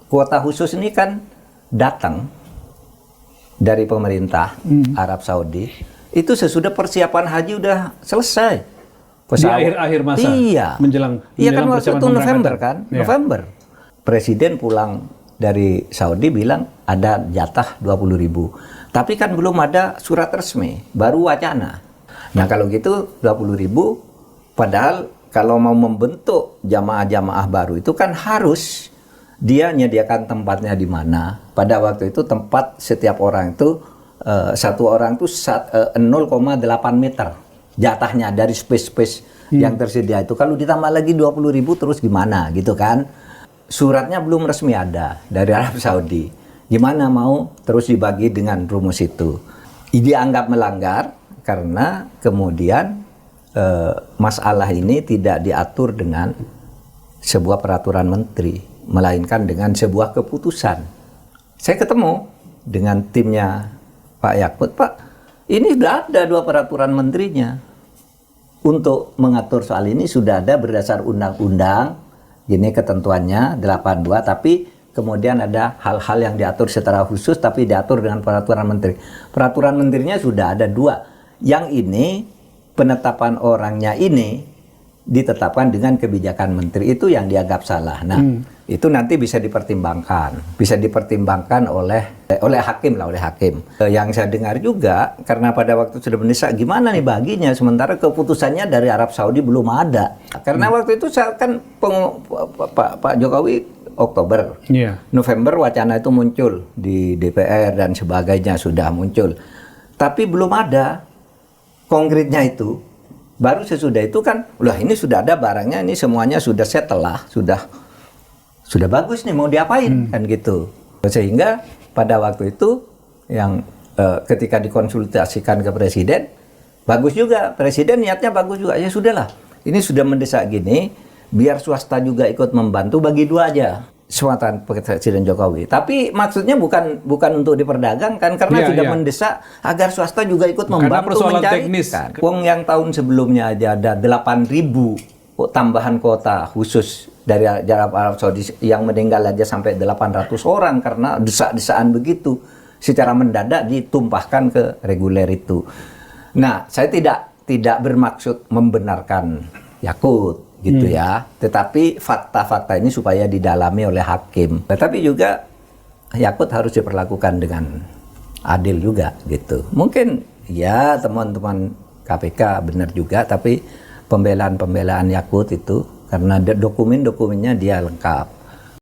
kuota khusus ini kan datang dari pemerintah Arab Saudi. Itu sesudah persiapan haji udah selesai. Di akhir-akhir masa. Iya. Menjelang kan waktu itu November kan. Ya. November. Presiden pulang dari Saudi bilang ada jatah 20.000. Tapi kan belum ada surat resmi, baru wacana. Nah kalau gitu 20.000, padahal kalau mau membentuk jamaah-jamaah baru itu kan harus dia menyediakan tempatnya di mana. Pada waktu itu tempat setiap orang itu, satu orang itu 0,8 meter jatahnya dari space yang tersedia itu. Kalau ditambah lagi 20.000 terus gimana gitu kan. Suratnya belum resmi ada dari Arab Saudi. Gimana mau terus dibagi dengan rumus itu. Dianggap melanggar karena kemudian masalah ini tidak diatur dengan sebuah peraturan menteri, melainkan dengan sebuah keputusan. Saya ketemu dengan timnya Pak Yakut, Pak, ini sudah ada 2 peraturan menterinya. Untuk mengatur soal ini sudah ada berdasar undang-undang, ini ketentuannya 82, tapi kemudian ada hal-hal yang diatur secara khusus tapi diatur dengan peraturan menteri. Peraturan menterinya sudah ada 2. Yang ini penetapan orangnya ini ditetapkan dengan kebijakan menteri, itu yang dianggap salah. Nah, itu nanti bisa dipertimbangkan oleh hakim lah, oleh hakim. Yang saya dengar juga karena pada waktu sudah mendesak gimana nih baginya, sementara keputusannya dari Arab Saudi belum ada. Karena waktu itu saya kan Pak Jokowi Oktober, November wacana itu muncul di DPR dan sebagainya sudah muncul, tapi belum ada konkretnya itu. Baru sesudah itu kan, loh ini sudah ada barangnya, ini semuanya sudah settle lah, sudah bagus nih mau diapain kan gitu. Sehingga pada waktu itu yang ketika dikonsultasikan ke presiden, bagus juga, presiden niatnya bagus juga, ya sudahlah, ini sudah mendesak gini, biar swasta juga ikut membantu, bagi 2 aja kesempatan Presiden Jokowi. Tapi maksudnya bukan untuk diperdagangkan, karena sudah mendesak agar swasta juga ikut membantu mencari. Wong yang tahun sebelumnya aja ada 8.000 tambahan kuota khusus dari Arab Saudi yang meninggal aja sampai 800 orang karena desak-desakan begitu. Secara mendadak ditumpahkan ke reguler itu. Nah, saya tidak bermaksud membenarkan Yakut gitu ya, tetapi fakta-fakta ini supaya didalami oleh hakim. Tetapi juga Yakut harus diperlakukan dengan adil juga gitu. Mungkin ya teman-teman KPK benar juga, tapi pembelaan Yakut itu karena dokumen-dokumennya dia lengkap.